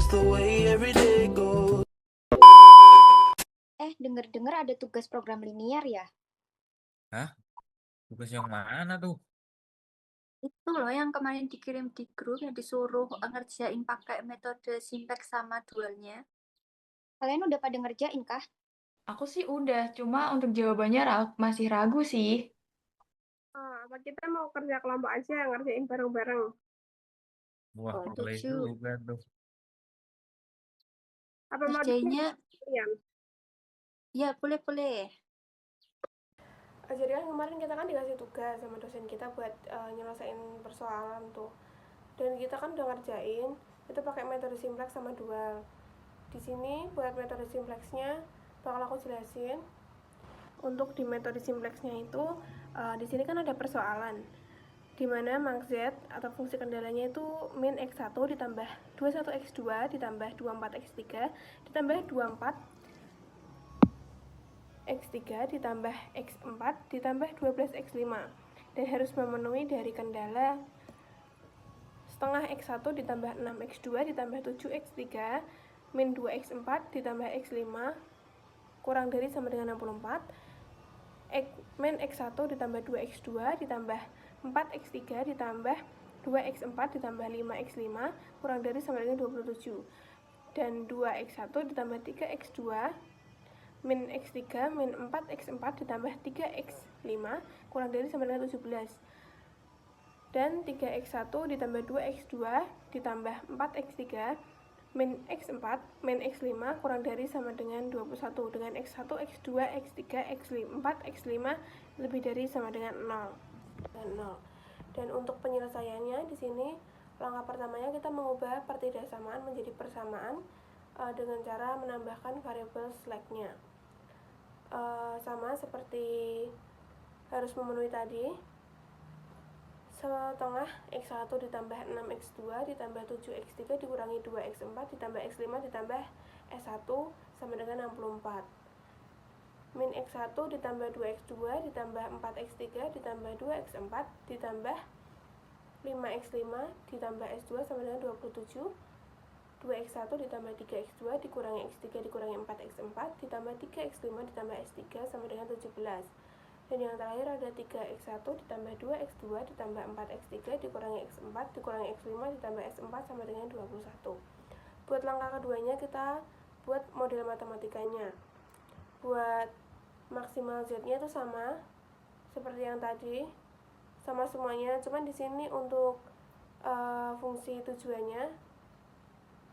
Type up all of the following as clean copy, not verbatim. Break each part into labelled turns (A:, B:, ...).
A: just the way every day goes.
B: Denger-dengar ada tugas program linier ya?
C: Hah? Tugas yang mana tuh?
D: Itu loh yang kemarin dikirim di grup yang disuruh ngerjain pakai metode simplex sama dualnya.
B: Kalian udah pada ngerjain kah?
E: Aku sih udah, cuma untuk jawabannya masih ragu sih.
F: Apa kita mau kerja kelompok aja ngerjain bareng-bareng?
C: Wah,
D: Oh,
C: boleh
D: setuju.
C: juga tuh.
F: Apa mau
D: Ngerjainnya,
F: kalian?
D: ya boleh-boleh.
F: Jadi kan kemarin kita kan dikasih tugas sama dosen kita buat nyelesain persoalan tuh. Dan kita kan udah ngerjain itu pakai metode simplex sama dual. Di sini buat metode simplexnya bakal aku jelasin. Untuk di metode simplexnya itu di sini kan ada persoalan di mana max z atau fungsi kendalanya itu min x1 ditambah 21x2 ditambah 24x3 ditambah 24x3 ditambah x4 ditambah 12x5 dan harus memenuhi dari kendala setengah x1 ditambah 6x2 ditambah 7x3 min 2x4 ditambah x5 kurang dari sama dengan 64 min x1 ditambah 2x2 ditambah 4x3 ditambah 2x4 ditambah 5x5 kurang dari sama dengan 27 dan 2x1 ditambah 3x2 min x3 min 4x4 ditambah 3x5 kurang dari sama dengan 17 dan 3x1 ditambah 2x2 ditambah 4x3 min x4 min x5 kurang dari sama dengan 21 dengan x1, x2, x3, x4, x5 lebih dari sama dengan 0 dan 0. Dan untuk penyelesaiannya di sini langkah pertamanya kita mengubah pertidaksamaan menjadi persamaan dengan cara menambahkan variabel slack-nya. Sama seperti harus memenuhi tadi. Setengah x1 ditambah 6x2 ditambah 7x3 dikurangi 2x4 ditambah x5 ditambah s1 sama dengan 64 min x1 ditambah 2x2 ditambah 4x3 ditambah 2x4 ditambah 5x5 ditambah s2 sama dengan 27 2x1 ditambah 3x2 dikurangi x3 dikurangi 4x4 ditambah 3x5 ditambah s3 sama dengan 17 dan yang terakhir ada 3x1 ditambah 2x2 ditambah 4x3 dikurangi x4 dikurangi x5 ditambah s4 sama dengan 21 buat langkah keduanya kita buat model matematikanya. Buat maksimal z-nya itu sama seperti yang tadi, sama semuanya, cuman di sini untuk fungsi tujuannya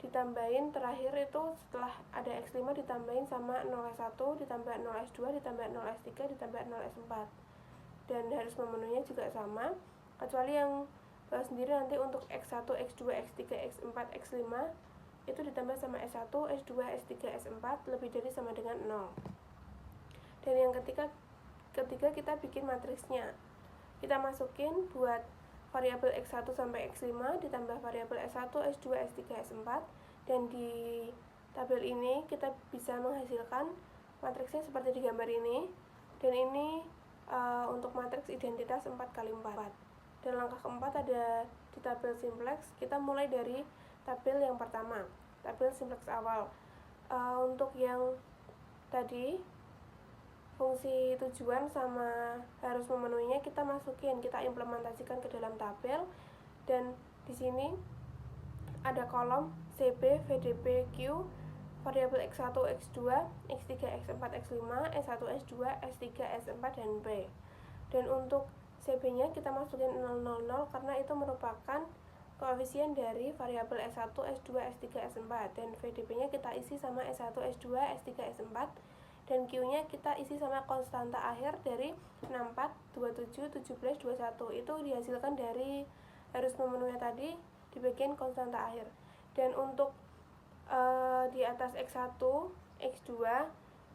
F: ditambahin terakhir itu setelah ada x5 ditambahin sama 0s1 ditambah 0s2 ditambah 0s3 ditambah 0s4 dan harus memenuhinya juga sama kecuali yang sendiri nanti untuk x1, x2, x3, x4, x5 itu ditambah sama s1, s2, s3, s4 lebih dari sama dengan 0. Dan yang ketiga kita bikin matriksnya. Kita masukin buat variabel x1 sampai x5 ditambah variabel s1, s2, s3, s4 dan di tabel ini kita bisa menghasilkan matriksnya seperti di gambar ini dan ini untuk matriks identitas 4x4. Dan langkah keempat ada di tabel simplex, kita mulai dari tabel yang pertama, tabel simplex awal. Untuk yang tadi fungsi tujuan sama harus memenuhinya kita masukin, kita implementasikan ke dalam tabel dan di sini ada kolom CB, VDP, Q, variabel X1, X2, X3, X4, X5, S1, S2, S3, S4 dan B. Dan untuk CB-nya kita masukin 000 karena itu merupakan koefisien dari variabel S1, S2, S3, S4 dan VDP-nya kita isi sama S1, S2, S3, S4 dan Q-nya kita isi sama konstanta akhir dari 64, 27, 17, 21 itu dihasilkan dari harus memenuhi tadi di bagian konstanta akhir. Dan untuk di atas X1, X2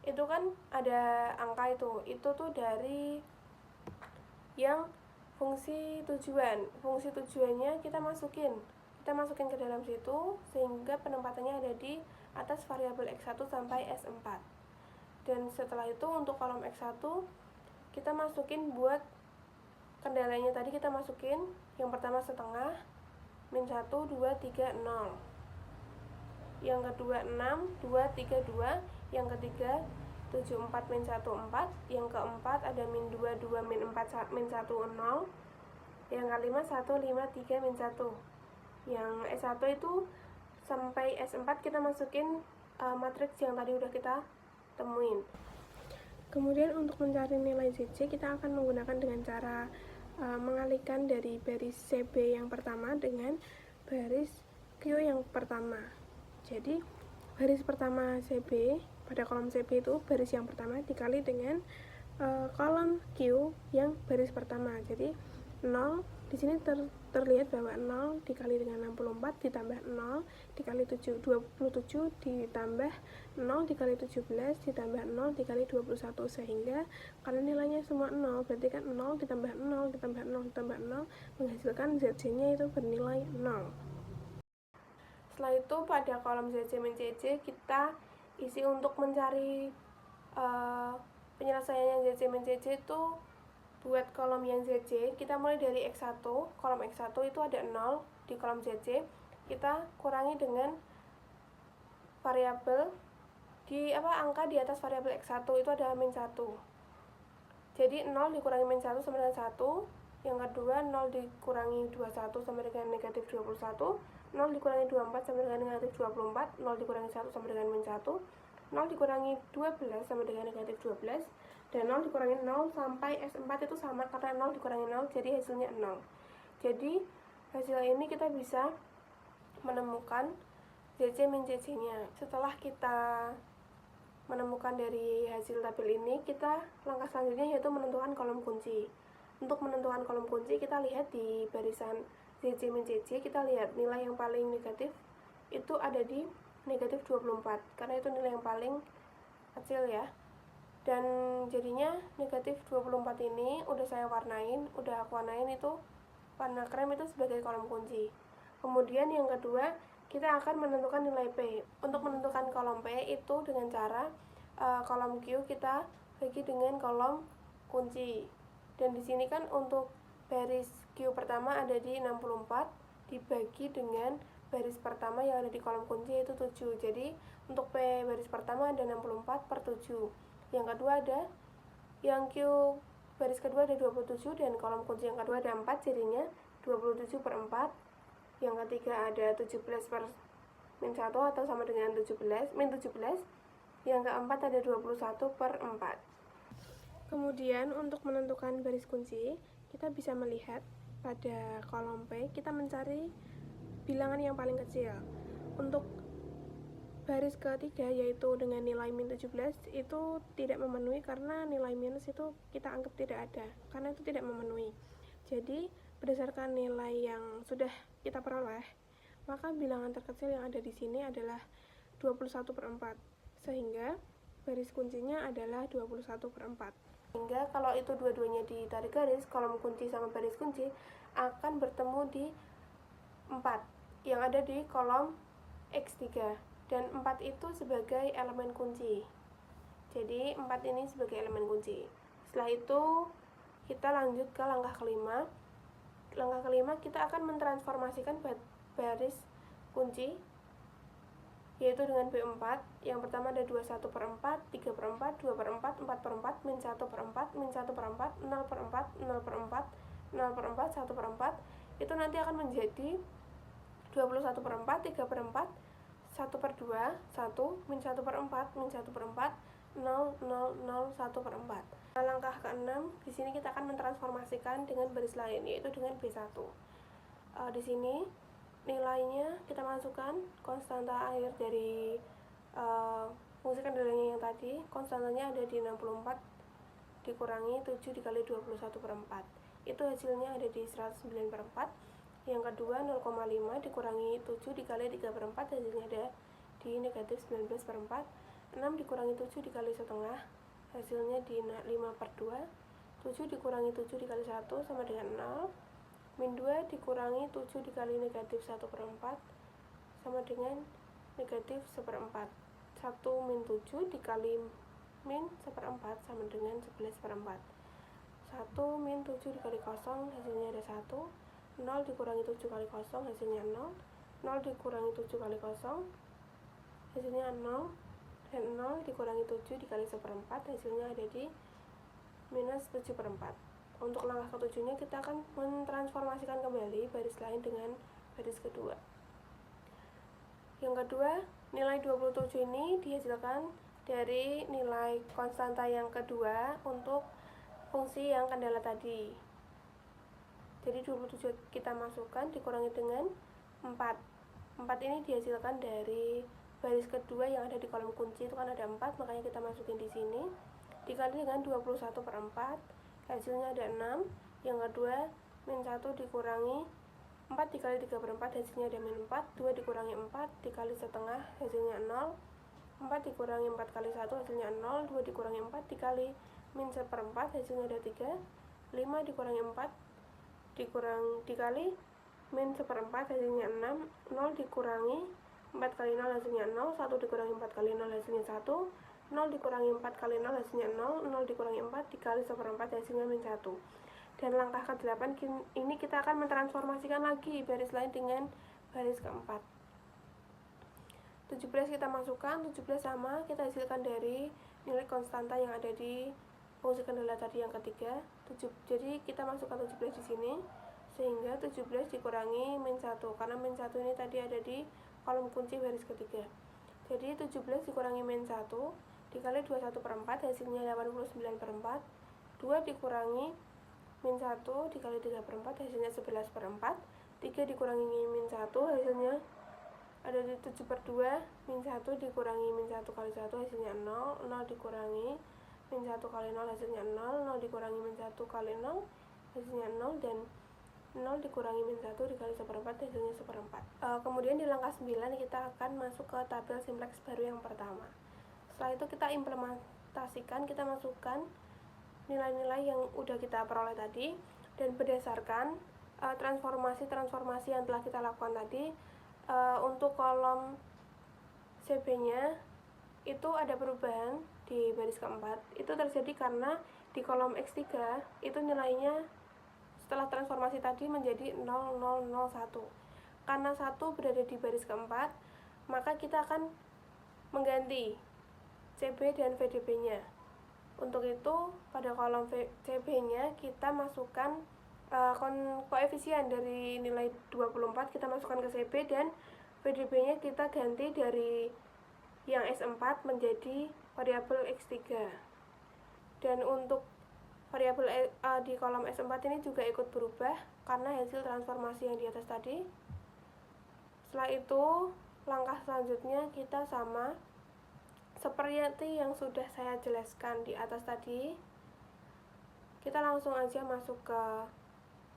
F: itu kan ada angka itu tuh dari yang fungsi tujuannya kita masukin ke dalam situ sehingga penempatannya ada di atas variabel X1 sampai S4. Dan setelah itu untuk kolom X1 kita masukin buat kendalanya tadi kita masukin yang pertama setengah min 1, 2, 3, 0 yang kedua 6, 2, 3, 2, yang ketiga 7, 4, min 1, 4, yang keempat ada min 2, 2, min 4, min 1, 0, yang kelima 1, 5, 3, min 1. Yang S1 itu sampai S4 kita masukin matriks yang tadi udah kita temuin. Kemudian untuk mencari nilai JJ kita akan menggunakan dengan cara mengalihkan dari baris CB yang pertama dengan baris Q yang pertama. Jadi baris pertama CB, pada kolom CB itu baris yang pertama dikali dengan kolom Q yang baris pertama. Jadi 0 di sini terlihat bahwa 0 dikali dengan 64 ditambah 0 dikali 27 ditambah 0 dikali 17 ditambah 0 dikali 21, sehingga karena nilainya semua 0 berarti kan 0 ditambah 0 ditambah 0 ditambah 0 menghasilkan ZJ nya itu bernilai 0. Setelah itu pada kolom ZJ min JJ kita isi untuk mencari penyelesaiannya ZJ min JJ itu. Buat kolom yang ZJ, kita mulai dari X1, kolom X1 itu ada 0 di kolom ZJ, kita kurangi dengan variabel angka di atas variabel X1 itu ada min 1. Jadi 0 dikurangi min 1 sama dengan 1, yang kedua 0 dikurangi 21 sama dengan negatif 21, 0 dikurangi 24 sama dengan negatif 24, 0 dikurangi 1 sama dengan min 1, 0 dikurangi 12 sama dengan negatif 12, dan 0 dikurangi 0 sampai S4 itu sama karena 0 dikurangi 0 jadi hasilnya 0. Jadi hasil ini kita bisa menemukan JJ min JJ nya. Setelah kita menemukan dari hasil tabel ini, kita langkah selanjutnya yaitu menentukan kolom kunci. Untuk menentukan kolom kunci kita lihat di barisan JJ min JJ, kita lihat nilai yang paling negatif itu ada di negatif 24 karena itu nilai yang paling kecil ya. Dan jadinya negatif 24 ini udah aku warnain itu warna krem itu sebagai kolom kunci. Kemudian yang kedua kita akan menentukan nilai P. Untuk menentukan kolom P itu dengan cara kolom Q kita bagi dengan kolom kunci. Dan di sini kan untuk baris Q pertama ada di 64 dibagi dengan baris pertama yang ada di kolom kunci yaitu 7. Jadi untuk P baris pertama ada 64 per 7. Yang kedua ada yang Q baris kedua ada 27 dan kolom kunci yang kedua ada 4, jadinya 27 per 4. Yang ketiga ada 17 per min 1 atau sama dengan min 17. Yang keempat ada 21 per 4. Kemudian untuk menentukan baris kunci kita bisa melihat pada kolom P kita mencari bilangan yang paling kecil. Untuk baris ketiga yaitu dengan nilai min 17 itu tidak memenuhi karena nilai minus itu kita anggap tidak ada karena itu tidak memenuhi. Jadi berdasarkan nilai yang sudah kita peroleh, maka bilangan terkecil yang ada di sini adalah 21 per 4, sehingga baris kuncinya adalah 21 per 4. Sehingga kalau itu dua-duanya ditarik garis, kolom kunci sama baris kunci akan bertemu di 4 yang ada di kolom X3. Dan 4 itu sebagai elemen kunci. Jadi 4 ini sebagai elemen kunci. Setelah itu kita lanjut ke langkah kelima. Langkah kelima kita akan mentransformasikan baris kunci yaitu dengan B4. Yang pertama ada 21 per 4, 3 per 4, 2 per 4, 4 per 4, min 1 per 4, min 1 per 4, 0 per 4, 0 per 4, 0 per 4, 1 per 4. Itu nanti akan menjadi 21 per 4, 3 per 4, 1 per 2, 1, min 1 per 4, min 1 per 4, 0, 0, 0, 1 per 4. Nah, langkah ke-6, di sini kita akan mentransformasikan dengan baris lain, yaitu dengan B1. Di sini nilainya kita masukkan konstanta akhir dari fungsi kendalinya yang tadi. Konstantanya ada di 64 dikurangi 7 dikali 21 per 4. Itu hasilnya ada di 109 per 4. Yang kedua 0,5 dikurangi 7 dikali 3 per 4, hasilnya ada di negatif 19 per 4. 6 dikurangi 7 dikali setengah, hasilnya di 5 per 2. 7 dikurangi 7 dikali 1 sama dengan 0. Min 2 dikurangi 7 dikali negatif 1 per 4 sama dengan negatif 1 per 4. 1 min 7 dikali min 1 per 4 sama dengan 11 per 4. 1 min 7 dikali kosong, hasilnya ada 1. 0 dikurangi 7 kali kosong, hasilnya 0. 0 dikurangi 7 kali kosong, hasilnya 0, dan 0 dikurangi 7 dikali 1/4 hasilnya ada di minus 7/4. Untuk langkah ketujuhnya kita akan mentransformasikan kembali baris lain dengan baris kedua. Yang kedua, nilai 27 ini dihasilkan dari nilai konstanta yang kedua untuk fungsi yang kendala tadi. Jadi 27 kita masukkan dikurangi dengan 4. 4 ini dihasilkan dari baris kedua yang ada di kolom kunci, itu kan ada 4, makanya kita masukin di sini. Dikali dengan 21/4, hasilnya ada 6. Yang kedua, min 1 dikurangi 4 dikali 3/4 hasilnya ada min 4. 2 dikurangi 4 dikali setengah hasilnya 0. 4 dikurangi 4 kali 1 hasilnya 0. 2 dikurangi 4 dikali min 1/4 hasilnya ada 3. 5 dikurangi 4 dikali min 1/4 hasilnya 6. 0 dikurangi 4 kali 0 hasilnya 0. 1 dikurangi 4 kali 0 hasilnya 1. 0 dikurangi 4 kali 0 hasilnya 0. 0 dikurangi 4 dikali 1/4 hasilnya min 1. Dan langkah ke-8 ini kita akan mentransformasikan lagi baris lain dengan baris keempat. 17 kita masukkan, 17 sama kita hasilkan dari nilai konstanta yang ada di fungsi kendala tadi yang ketiga. Jadi kita masukkan 17 di sini, sehingga 17 dikurangi min 1, karena min 1 ini tadi ada di kolom kunci baris ketiga. Jadi 17 dikurangi min 1 dikali 21/4 hasilnya 89/4. 2 dikurangi min 1 dikali 3/4 hasilnya 11/4. 3 dikurangi min 1 hasilnya ada di 7/2. Min 1 dikurangi min 1 kali 1 hasilnya 0. 0 dikurangi min 1 kali 0 hasilnya 0. 0 dikurangi min 1 kali 0 hasilnya 0. Dan 0 dikurangi min 1 dikali 1/4 hasilnya 1/4. Kemudian di langkah 9 kita akan masuk ke tabel simplex baru yang pertama. Setelah itu kita implementasikan, kita masukkan nilai-nilai yang udah kita peroleh tadi, dan berdasarkan transformasi yang telah kita lakukan tadi, untuk kolom CB nya itu ada perubahan di baris keempat. Itu terjadi karena di kolom X3 itu nilainya setelah transformasi tadi menjadi 0001. Karena 1 berada di baris keempat, maka kita akan mengganti CB dan VDB nya. Untuk itu, pada kolom CB-nya kita masukkan koefisien dari nilai 24 kita masukkan ke CB, dan VDB-nya kita ganti dari yang S4 menjadi variabel X3. Dan untuk variabel di kolom S4 ini juga ikut berubah karena hasil transformasi yang di atas tadi. Setelah itu, langkah selanjutnya kita sama seperti yang sudah saya jelaskan di atas tadi. Kita langsung aja masuk ke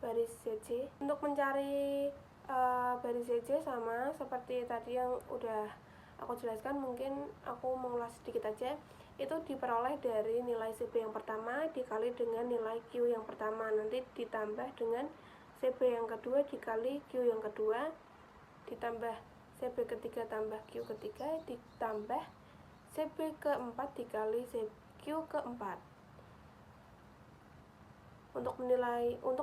F: baris ZC. Untuk mencari baris ZC sama seperti tadi yang udah aku jelaskan, mungkin aku mengulas sedikit aja. Itu diperoleh dari nilai CB yang pertama dikali dengan nilai Q yang pertama, nanti ditambah dengan CB yang kedua dikali Q yang kedua, ditambah CB ketiga tambah Q ketiga, ditambah CB keempat dikali Q keempat. Untuk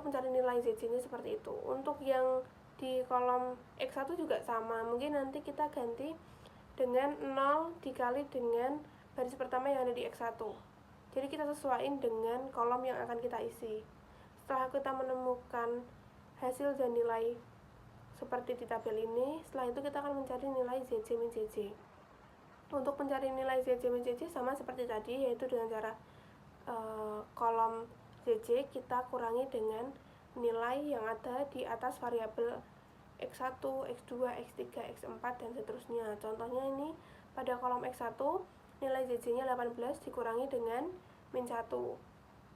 F: mencari nilai ZC-nya seperti itu. Untuk yang di kolom X1 juga sama. Mungkin nanti kita ganti dengan 0 dikali dengan baris pertama yang ada di X1. Jadi kita sesuaiin dengan kolom yang akan kita isi. Setelah kita menemukan hasil dan nilai seperti di tabel ini, setelah itu kita akan mencari nilai ZC min ZC. Untuk mencari nilai ZC min ZC sama seperti tadi, yaitu dengan cara kolom ZC kita kurangi dengan nilai yang ada di atas variabel X1, X2, X3, X4, dan seterusnya. Contohnya ini pada kolom X1 nilai ZC-nya 18 dikurangi dengan min 1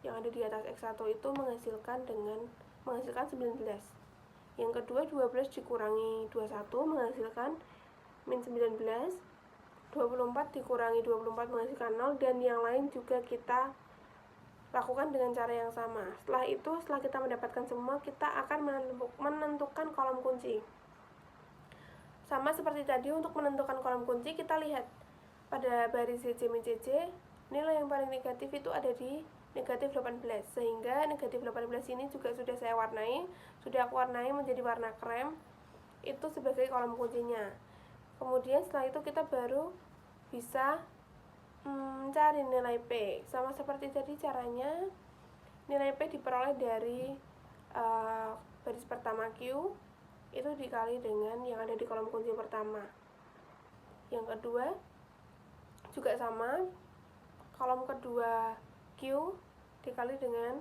F: yang ada di atas X1 itu menghasilkan 19. Yang kedua 12 dikurangi 21 menghasilkan min 19. 24 dikurangi 24 menghasilkan 0, dan yang lain juga kita lakukan dengan cara yang sama. Setelah kita mendapatkan semua, kita akan menentukan kolom kunci. Sama seperti tadi, untuk menentukan kolom kunci kita lihat pada baris ZC min ZC, nilai yang paling negatif itu ada di negatif 18, sehingga negatif 18 ini juga sudah aku warnai menjadi warna krem, itu sebagai kolom kuncinya. Kemudian setelah itu kita baru bisa cari nilai P. Sama seperti tadi caranya, nilai P diperoleh dari baris pertama Q itu dikali dengan yang ada di kolom kunci pertama. Yang kedua juga sama, kolom kedua Q dikali dengan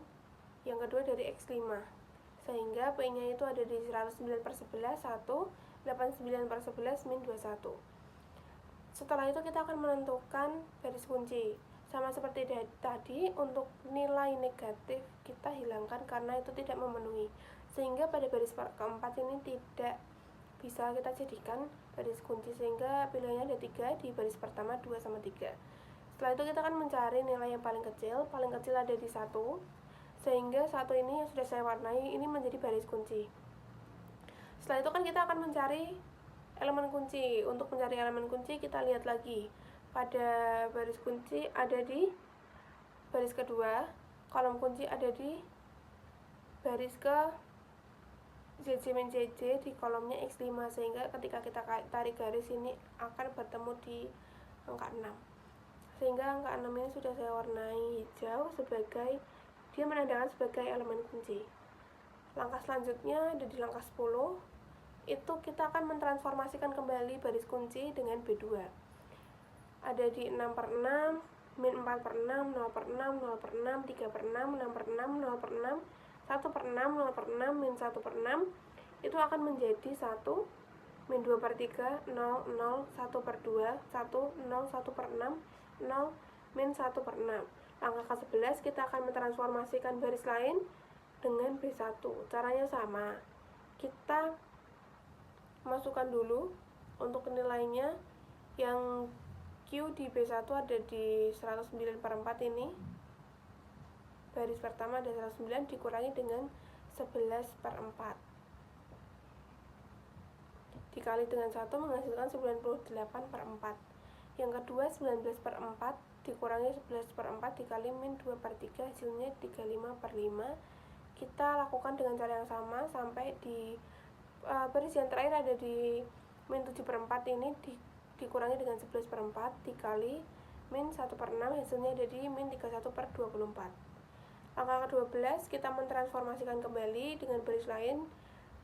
F: yang kedua dari X5, sehingga P nya itu ada di 109/11 1, 89/11 min 21. Setelah itu kita akan menentukan baris kunci. Sama seperti tadi, untuk nilai negatif kita hilangkan karena itu tidak memenuhi, sehingga pada baris keempat ini tidak bisa kita jadikan baris kunci, sehingga pilihannya ada 3 di baris pertama, 2 sama 3. Setelah itu kita akan mencari nilai yang paling kecil ada di 1, sehingga 1 ini yang sudah saya warnai ini menjadi baris kunci. Setelah itu kan kita akan mencari elemen kunci. Untuk mencari elemen kunci kita lihat lagi, pada baris kunci ada di baris kedua, kolom kunci ada di baris ke ZJ min JJ di kolomnya X5, sehingga ketika kita tarik garis ini akan bertemu di angka 6, sehingga angka 6 ini sudah saya warnai hijau sebagai dia menandakan sebagai elemen kunci. Langkah selanjutnya ada di langkah 10, itu kita akan mentransformasikan kembali baris kunci dengan B2. Ada di 6/6, min 4/6, 0/6, 0/6, 3/6, 6/6, 0/6, 1/6, 0/6, min 1/6, itu akan menjadi 1, min 2/3, 0, 0, 1/2, 1, 0, 1/6, 0, min 1/6. Langkah ke-11 kita akan mentransformasikan baris lain dengan B1. Caranya sama, kita masukkan dulu untuk nilainya. Yang Q di B1 ada di 109/4 ini, baris pertama ada 109 dikurangi dengan 11/4 dikali dengan 1 menghasilkan 98/4. Yang kedua 19/4 dikurangi 11/4 dikali min 2/3 hasilnya 35/5. Kita lakukan dengan cara yang sama sampai di baris yang terakhir ada di min 7/4 ini dikurangi dengan 11/4 dikali min 1/6 hasilnya ada di min 31/24. Langkah ke-12 kita mentransformasikan kembali dengan baris lain,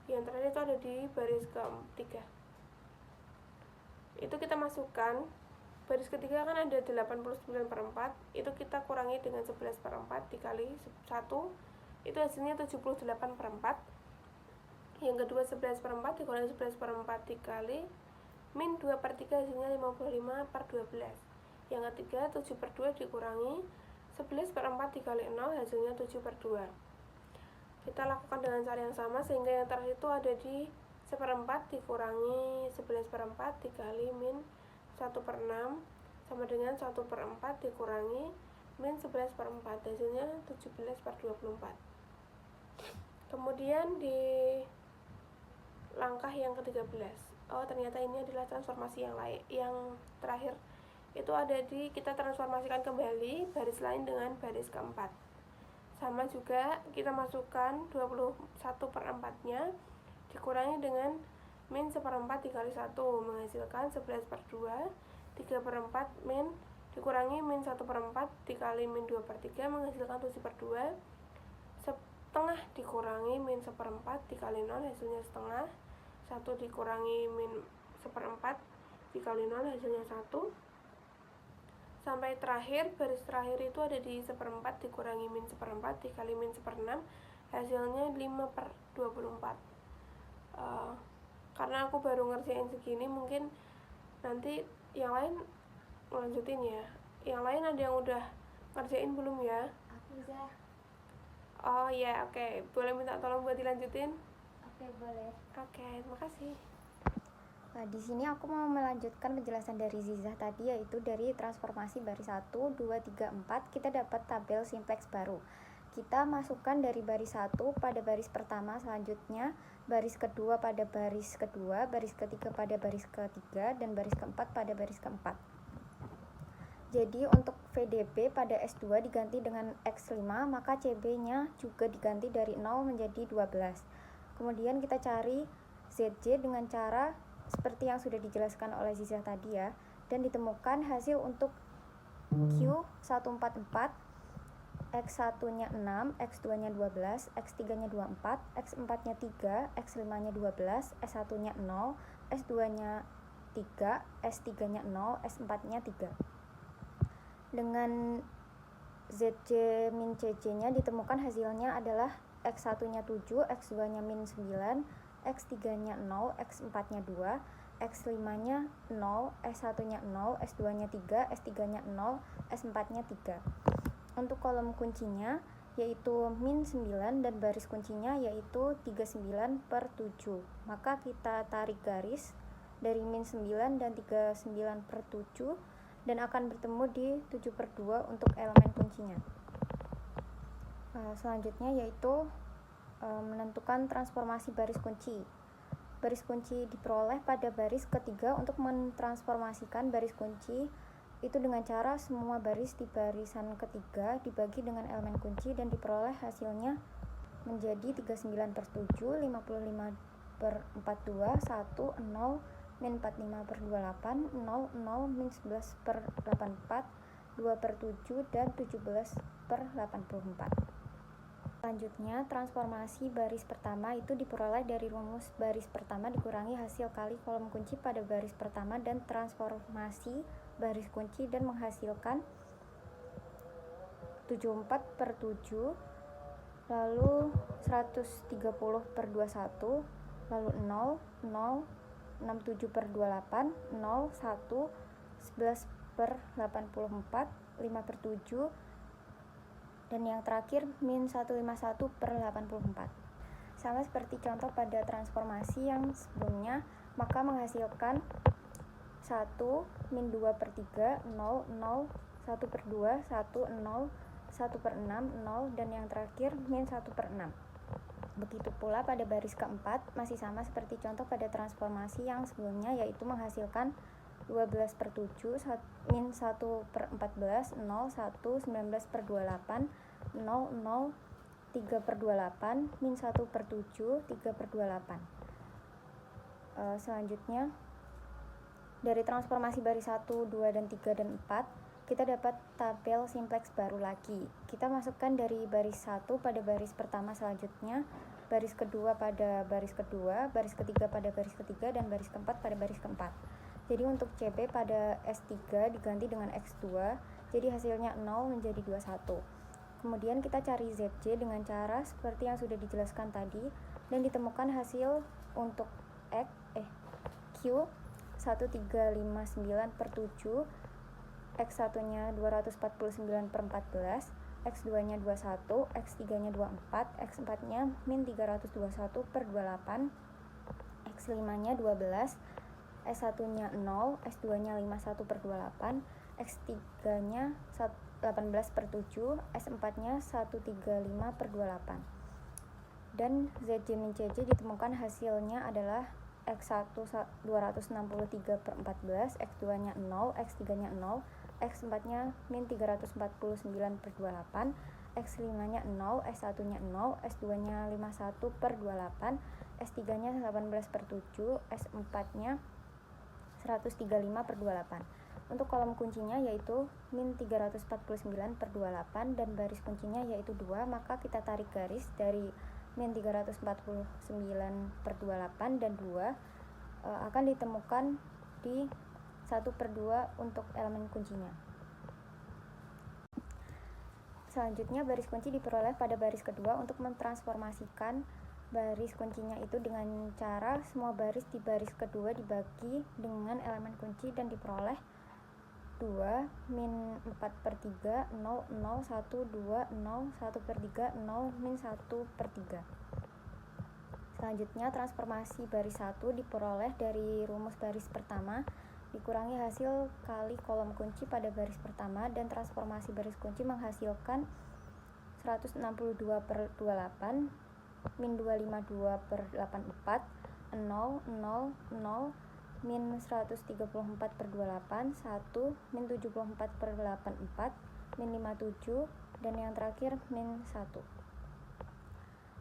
F: yang terakhir itu ada di baris ke-3. Itu kita masukkan baris ketiga kan ada 89/4, itu kita kurangi dengan 11/4 dikali 1, itu hasilnya 78/4. Yang kedua 11/4 dikurangi 11/4 dikali min 2/3 hasilnya 55/12. Yang ketiga 7/2 dikurangi 11/4 dikali 0 hasilnya 7/2. Kita lakukan dengan cara yang sama, sehingga yang terakhir itu ada di 1/4 dikurangi 11/4 dikali min 1/6 sama dengan 1/4 dikurangi min 11/4 hasilnya 17/24. Kemudian di langkah yang ke-13, oh ternyata ini adalah transformasi yang terakhir, itu ada di kita transformasikan kembali baris lain dengan baris keempat. Sama juga kita masukkan 21/4 nya dikurangi dengan min 1/4 dikali 1 menghasilkan 11/2. 3/4 min dikurangi min 1/4 dikali min 2/3 menghasilkan 7/2. Setengah dikurangi min 1/4 dikali 0 hasilnya setengah. 1 dikurangi min 1/4 dikali 0 hasilnya 1. Sampai terakhir, baris terakhir itu ada di 1/4 dikurangi min 1/4 dikali min 1/6 hasilnya 5/24. Karena aku baru ngerjain segini, mungkin nanti yang lain lanjutin ya. Yang lain ada yang udah ngerjain belum ya?
B: Aku bisa.
F: Oh ya, oke. Boleh minta tolong buat dilanjutin?
B: Oke, boleh.
F: Oke, terima kasih.
B: Nah, di sini aku mau melanjutkan penjelasan dari Zizah tadi, yaitu dari transformasi baris 1, 2, 3, 4, kita dapat tabel simplex baru. Kita masukkan dari baris 1 pada baris pertama, selanjutnya baris kedua pada baris kedua, baris ketiga pada baris ketiga, dan baris keempat pada baris keempat. Jadi untuk VDP pada S2 diganti dengan X5, maka CB-nya juga diganti dari 0 menjadi 12. Kemudian kita cari ZJ dengan cara seperti yang sudah dijelaskan oleh Zizah tadi ya, dan ditemukan hasil untuk Q144, X1-nya 6, X2-nya 12, X3-nya 24, X4-nya 3, X5-nya 12, S1-nya 0, S2-nya 3, S3-nya 0, S4-nya 3. Dengan ZC min CC-nya ditemukan hasilnya adalah X1-nya 7, X2-nya min 9, X3-nya 0, X4-nya 2, X5-nya 0, S1-nya 0, S2-nya 3, S3-nya 0, S4-nya 3. Untuk kolom kuncinya yaitu min 9 dan baris kuncinya yaitu 39/7. Maka kita tarik garis dari min 9 dan 39/7 dan akan bertemu di 7/2 untuk elemen kuncinya. Selanjutnya yaitu menentukan transformasi baris kunci. Baris kunci diperoleh pada baris ketiga. Untuk mentransformasikan baris kunci itu dengan cara semua baris di barisan ketiga dibagi dengan elemen kunci dan diperoleh hasilnya menjadi 39/7, 55/42, 1, 0, min 45/28, 0, 0, min 11/84, 2/7, dan 17/84. Selanjutnya, transformasi baris pertama itu diperoleh dari rumus baris pertama dikurangi hasil kali kolom kunci pada baris pertama dan transformasi baris kunci dan menghasilkan 74/7, lalu 130/21, lalu 0, 0, 67/28, 0, 1, 11/84, 5/7, dan yang terakhir min 151/84. Sama seperti contoh pada transformasi yang sebelumnya, maka menghasilkan 1, min 2/3, 0, 0, 1/2, 1, 0, 1/6, 0, dan yang terakhir min 1/6. Begitu pula pada baris keempat, masih sama seperti contoh pada transformasi yang sebelumnya, yaitu menghasilkan 12/7, min 1/14, 0, 1, 19/28, 0, 0, 3/28, min 1/7, 3/28. Selanjutnya, dari transformasi baris 1, 2, dan 3, dan 4, kita dapat tabel simplex baru lagi. Kita masukkan dari baris 1 pada baris pertama selanjutnya, baris kedua pada baris kedua, baris ketiga pada baris ketiga, dan baris keempat pada baris keempat. Jadi untuk CB pada S3 diganti dengan X2, jadi hasilnya 0 menjadi 21. Kemudian kita cari ZC dengan cara seperti yang sudah dijelaskan tadi, dan ditemukan hasil untuk Q 1359/7, X1-nya 249/14, X2-nya 21, X3-nya 24, X4-nya min 321/28, X5-nya 12, S1-nya 0, S2-nya 51/28, X3-nya 18/7, S4-nya 135/28. Dan ZC min CC ditemukan hasilnya adalah X1 263/14, X2-nya 0, X3-nya 0, X4-nya min 349/28, X5-nya 0, S1-nya 0, S2-nya 51/28, S3-nya 18/7, S4-nya 135/28. Untuk kolom kuncinya yaitu min 349/28 dan baris kuncinya yaitu 2, maka kita tarik garis dari min 349/28 dan 2 akan ditemukan di 1/2 untuk elemen kuncinya. Selanjutnya, baris kunci diperoleh pada baris kedua. Untuk mentransformasikan baris kuncinya itu dengan cara semua baris di baris kedua dibagi dengan elemen kunci dan diperoleh 2, min 4/3, 0, 0, 1, 2, 0, 1/3, 0, min 1/3. Selanjutnya, transformasi baris 1 diperoleh dari rumus baris pertama dikurangi hasil kali kolom kunci pada baris pertama, dan transformasi baris kunci menghasilkan 162/28, min 252/84, 0, 0, 0, min 134/28, 1, min 74/84, min 57, dan yang terakhir min 1.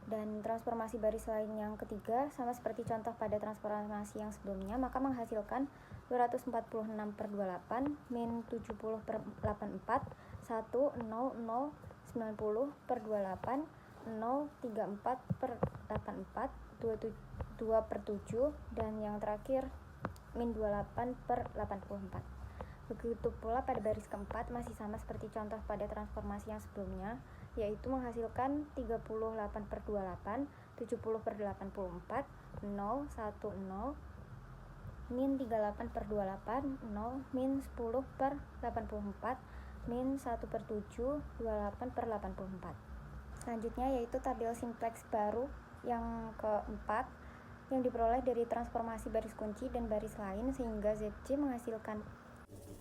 B: Dan transformasi baris lain yang ketiga sama seperti contoh pada transformasi yang sebelumnya, maka menghasilkan 246 per 28 min 70 per 84 1 0 0 90 per 28 0 34 per 84 2 per 7 dan yang terakhir min 28 per 84. Begitu pula pada baris keempat masih sama seperti contoh pada transformasi yang sebelumnya, yaitu menghasilkan 38 per 28 70 per 84 0 1 0 min 38 per 28 0 min 10 per 84 min 1 per 7 28 per 84. Selanjutnya yaitu tabel simplex baru yang keempat yang diperoleh dari transformasi baris kunci dan baris lain sehingga ZC menghasilkan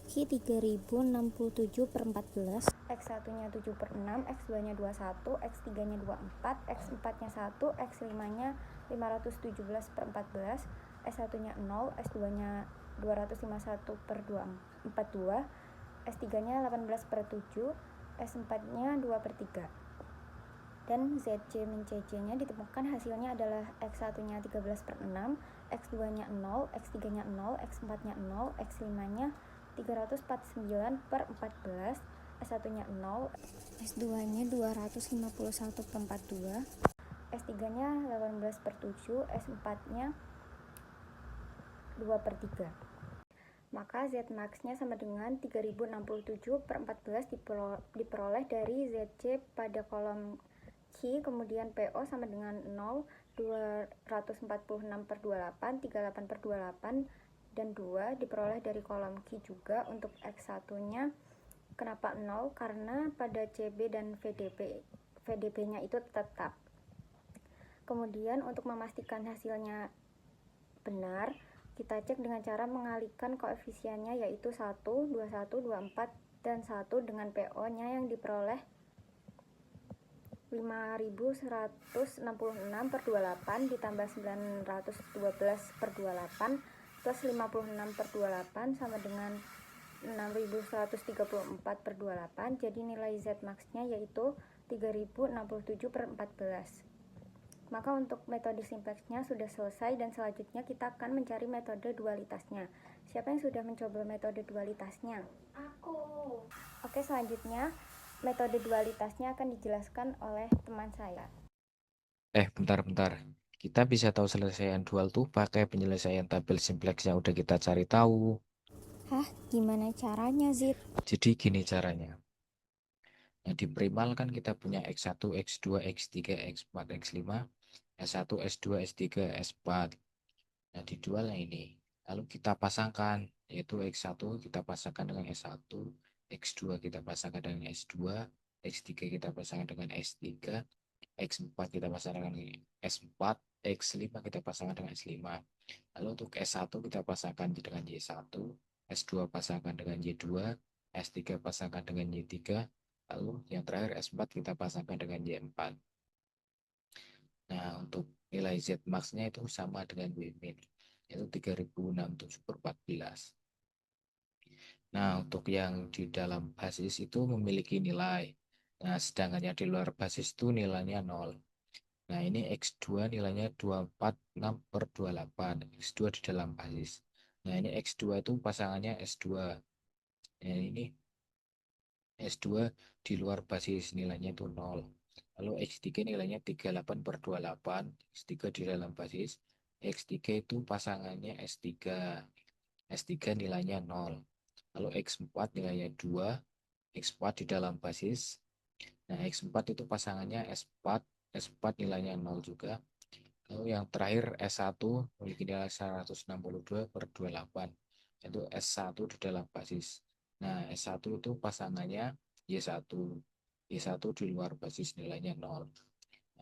B: Q 3067 per 14, X1 nya 7 per 6, X2 nya 21, X3 nya 24, X4 nya 1, X5 nya 517 per 14, S1 nya 0, S2 nya 251 per 42, S3 nya 18 per 7, S4 nya 2 per 3. Dan ZC min CC nya ditemukan hasilnya adalah X1 nya 13 per 6, X2 nya 0, X3 nya 0, X4 nya 0, X5 nya 349 per 14, S1 nya 0, S2 nya 251 per 42, S3 nya 18 per 7, S4 nya 2 per 3. Maka Z max nya sama dengan 3067 per 14 diperoleh dari ZC pada kolom Q, kemudian PO sama dengan 0, 246 per 28, 38 per 28, dan 2 diperoleh dari kolom Q juga. Untuk X1 nya kenapa 0? Karena pada CB dan VDP nya itu tetap. Kemudian untuk memastikan hasilnya benar, kita cek dengan cara mengalihkan koefisiennya yaitu 1, 21, 24, dan 1 dengan PO nya yang diperoleh 5166 per 28 ditambah 912 per 28 plus 56 per 28 sama dengan 6134 per 28. Jadi nilai Z max nya yaitu 3067 per 14. Maka untuk metode simplexnya sudah selesai dan selanjutnya kita akan mencari metode dualitasnya. Siapa yang sudah mencoba metode dualitasnya?
E: Aku.
B: Oke, selanjutnya metode dualitasnya akan dijelaskan oleh teman saya.
G: Bentar. Kita bisa tahu selesaian dual tuh pakai penyelesaian tabel simplex yang udah kita cari tahu.
B: Hah, gimana caranya, Zid?
G: Jadi gini caranya. Nah, di primal kan kita punya X1, X2, X3, X4, X5, S1, S2, S3, S4. Nah, di dual yang ini. Lalu kita pasangkan, yaitu X1 kita pasangkan dengan S1, X2 kita pasangkan dengan S2, X3 kita pasangkan dengan S3, X4 kita pasangkan dengan S4, X5 kita pasangkan dengan S5. Lalu untuk S1 kita pasangkan dengan Y1, S2 pasangkan dengan Y2, S3 pasangkan dengan Y3, lalu yang terakhir S4 kita pasangkan dengan Y4. Nah, untuk nilai Z max-nya itu sama dengan W min, yaitu 3067 per 14. Nah, untuk yang di dalam basis itu memiliki nilai. Nah, sedangkan yang di luar basis itu nilainya 0. Nah, ini X2 nilainya 246 per 28. X2 di dalam basis. Nah, ini X2 itu pasangannya S2. Nah, ini S2 di luar basis nilainya itu 0. Lalu X3 nilainya 38 per 28. X3 di dalam basis. X3 itu pasangannya S3. S3 nilainya 0. Lalu X4 nilainya 2. X4 di dalam basis. Nah, X4 itu pasangannya S4. S4 nilainya 0 juga. Lalu yang terakhir S1 memiliki nilai 162 per 28. Yaitu S1 di dalam basis. Nah, S1 itu pasangannya Y1. Y1 di luar basis nilainya 0. Nah,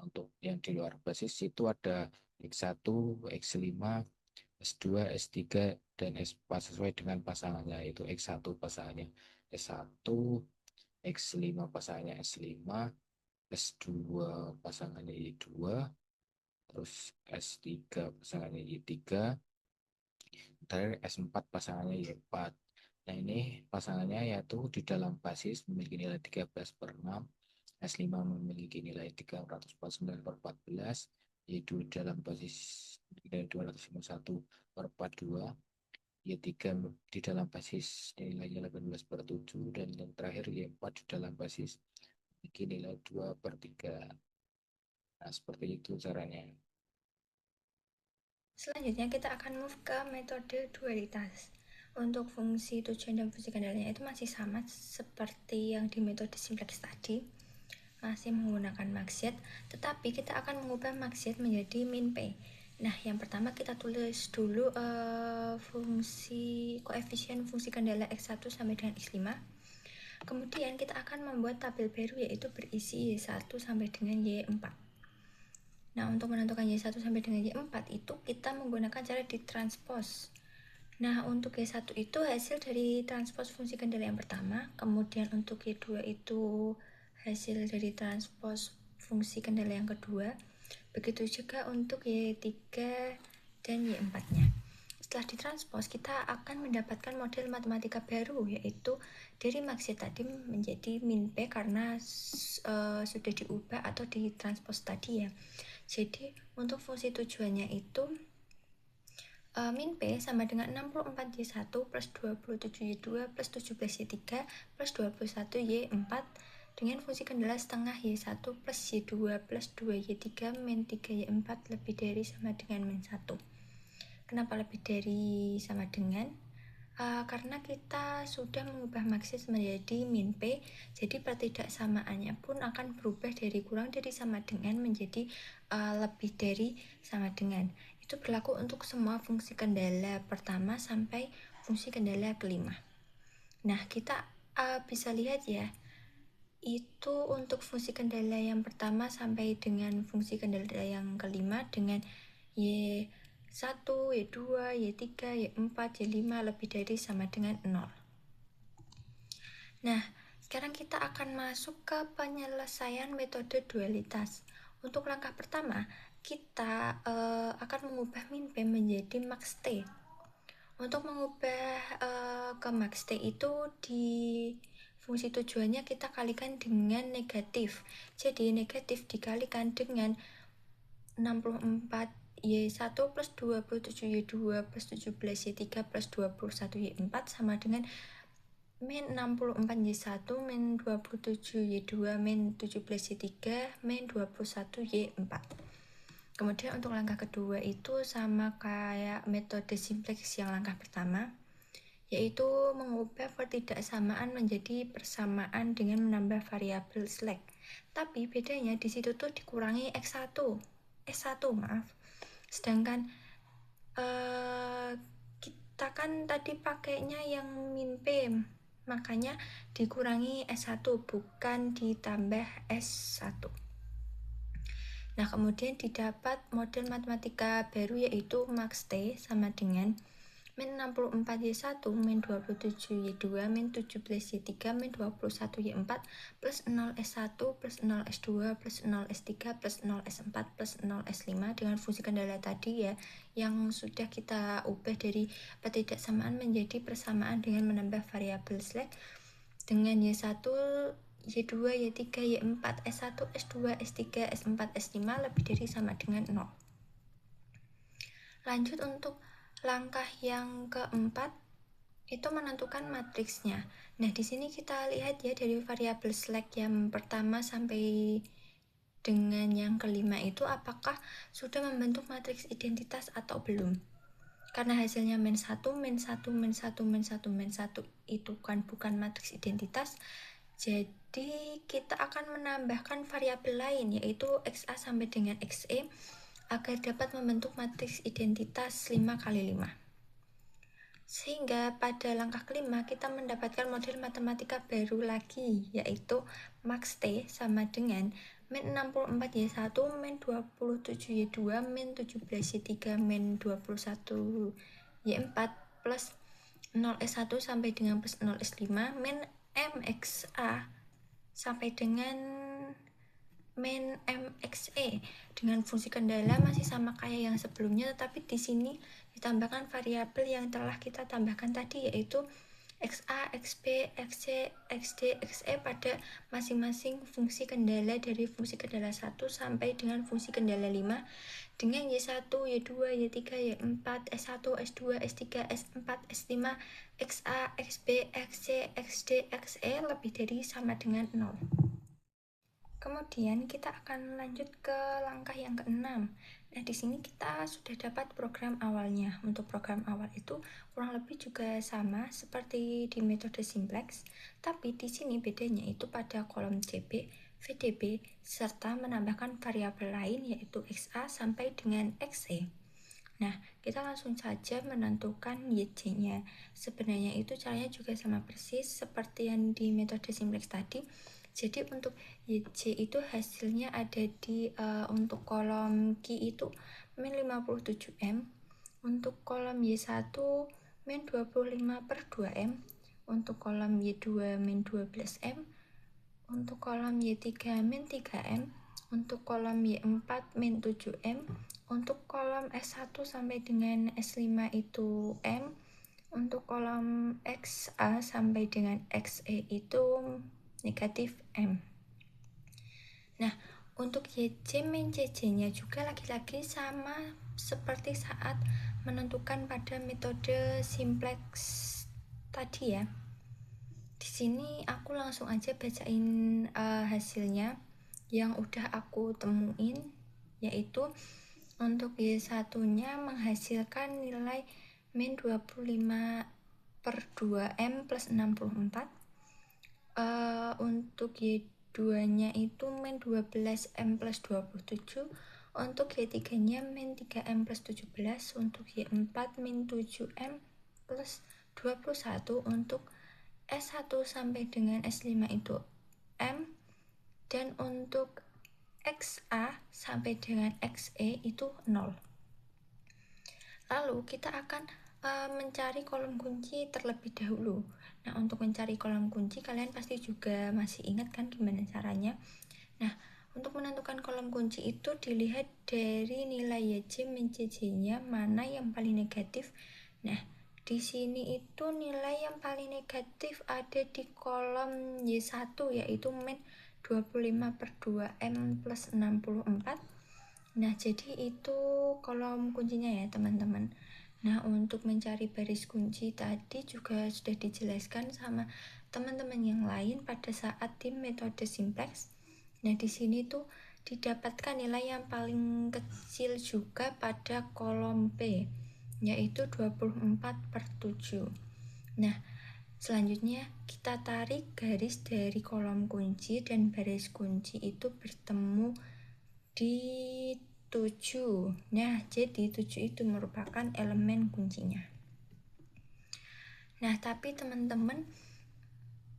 G: untuk yang di luar basis itu ada X1, X5, S2, S3, dan S4 sesuai dengan pasangannya, yaitu X1 pasangannya S1, X5 pasangannya S5, S2 pasangannya Y2, terus S3 pasangannya Y3, terakhir S4 pasangannya Y4. Nah, ini pasangannya yaitu di dalam basis memiliki nilai 13 per 6, S5 memiliki nilai 349 per 14, yaitu dalam basis nilai 251 per 42, Y3 di dalam basis nilainya 18 per 7, dan yang terakhir Y4 di dalam basis memiliki nilai 2 per 3. Nah, seperti itu caranya.
H: Selanjutnya kita akan move ke metode dualitas. Untuk fungsi tujuan dan fungsi kendalinya itu masih sama seperti yang di metode simplex tadi, masih menggunakan maksud, tetapi kita akan mengubah maksud menjadi min P. Nah, yang pertama kita tulis dulu fungsi koefisien fungsi kendala X1 sampai dengan X5. Kemudian kita akan membuat tabel baru, yaitu berisi Y1 sampai dengan Y4. Nah, untuk menentukan Y1 sampai dengan Y4 itu kita menggunakan cara ditranspos. Nah, untuk Y1 itu hasil dari transpos fungsi kendala yang pertama, kemudian untuk Y2 itu hasil dari transpos fungsi kendala yang kedua, begitu juga untuk Y3 dan Y4-nya. Setelah ditranspos, kita akan mendapatkan model matematika baru, yaitu dari maksud tadi menjadi min P karena sudah diubah atau ditranspos tadi ya. Jadi untuk fungsi tujuannya itu min P sama dengan 64Y1 plus 27Y2 plus 17Y3 plus 21Y4 dengan fungsi kendala setengah Y1 plus Y2 plus 2Y3 min 3Y4 lebih dari sama dengan min 1. Kenapa lebih dari sama dengan? Karena kita sudah mengubah maksud menjadi min P, jadi pertidaksamaannya pun akan berubah dari kurang dari sama dengan menjadi lebih dari sama dengan. Itu berlaku untuk semua fungsi kendala pertama sampai fungsi kendala kelima. Nah, kita bisa lihat ya, itu untuk fungsi kendala yang pertama sampai dengan fungsi kendala yang kelima dengan Y1, Y2, Y3, Y4, Y5 lebih dari sama dengan 0. Nah, sekarang kita akan masuk ke penyelesaian metode dualitas. Untuk langkah pertama, kita akan mengubah min P menjadi max T. Untuk mengubah ke max T itu di fungsi tujuannya kita kalikan dengan negatif. Jadi negatif dikalikan dengan 64Y1 plus 27Y2 plus 17Y3 plus 21Y4 sama dengan min 64Y1 min 27Y2 min 17Y3 min 21Y4. Kemudian untuk langkah kedua itu sama kayak metode simplex yang langkah pertama, yaitu mengubah pertidaksamaan menjadi persamaan dengan menambah variabel slack. Tapi bedanya di situ tuh dikurangi S1 maaf. Sedangkan kita kan tadi pakainya yang min P, makanya dikurangi S1 bukan ditambah S1. Nah, kemudian didapat model matematika baru, yaitu max T sama dengan min 64Y1 min 27Y2 min 17Y3 min 21Y4 plus 0S1 plus 0S2 plus 0S3 plus 0S4 plus 0S5 dengan fungsi kendala tadi ya, yang sudah kita ubah dari pertidaksamaan menjadi persamaan dengan menambah variabel slack dengan Y1, Y2, Y3, Y4, S1, S2, S3, S4, S5 lebih dari sama dengan 0. Lanjut untuk langkah yang keempat itu menentukan matriksnya. Nah, di sini kita lihat ya dari variabel slack yang pertama sampai dengan yang kelima itu apakah sudah membentuk matriks identitas atau belum. Karena hasilnya min 1, min 1, min 1, min 1, min 1 itu kan bukan matriks identitas, jadi kita akan menambahkan variabel lain, yaitu XA sampai dengan XE agar dapat membentuk matriks identitas 5x5. Sehingga pada langkah kelima kita mendapatkan model matematika baru lagi, yaitu max T sama dengan min 64Y1 min 27Y2 min 17Y3 min 21Y4 plus 0S1 sampai dengan plus 0S5 min MXA sampai dengan min MXE dengan fungsi kendala masih sama kayak yang sebelumnya, tetapi di sini ditambahkan variabel yang telah kita tambahkan tadi, yaitu XA, XB, XC, XD, XE pada masing-masing fungsi kendala dari fungsi kendala 1 sampai dengan fungsi kendala 5 dengan Y1, Y2, Y3, Y4, S1, S2, S3, S4, S5, XA, XB, XC, XD, XE lebih dari sama dengan 0. Kemudian kita akan lanjut ke langkah yang keenam. Nah, di sini kita sudah dapat program awalnya. Untuk program awal itu kurang lebih juga sama seperti di metode simplex, tapi di sini bedanya itu pada kolom CB, VDB, serta menambahkan variabel lain yaitu XA sampai dengan XE. Nah, kita langsung saja menentukan YC-nya. Sebenarnya itu caranya juga sama persis seperti yang di metode simplex tadi. Jadi untuk YC itu hasilnya ada di untuk kolom Q itu min 57M, untuk kolom Y1 min 25/2M, untuk kolom Y2 min 12M, untuk kolom Y3 min 3M, untuk kolom Y4 min 7M, untuk kolom S1 sampai dengan S5 itu M, untuk kolom XA sampai dengan XE itu negatif M. Nah, untuk YC min CC-nya juga lagi-lagi sama seperti saat menentukan pada metode simplex tadi ya. Di sini aku langsung aja bacain hasilnya yang udah aku temuin, yaitu untuk Y1-nya menghasilkan nilai min 25/2M plus 64. Untuk Y2-nya itu min 12M plus 27, untuk Y3-nya min 3M plus 17, untuk Y4 min 7M plus 21, untuk S1 sampai dengan S5 itu M, dan untuk XA sampai dengan XE itu 0. Lalu kita akan mencari kolom kunci terlebih dahulu. Nah, untuk mencari kolom kunci kalian pasti juga masih ingat kan gimana caranya. Nah, untuk menentukan kolom kunci itu dilihat dari nilai YC min CC-nya mana yang paling negatif. Nah, di sini itu nilai yang paling negatif ada di kolom Y1 yaitu min 25/2M plus 64. Nah, jadi itu kolom kuncinya ya teman-teman. Nah, untuk mencari baris kunci tadi juga sudah dijelaskan sama teman-teman yang lain pada saat di metode simplex. Nah, di sini tuh didapatkan nilai yang paling kecil juga pada kolom P, yaitu 24/7. Nah, selanjutnya kita tarik garis dari kolom kunci dan baris kunci itu bertemu di 7. Nah, jadi 7 itu merupakan elemen kuncinya. Nah, tapi teman-teman,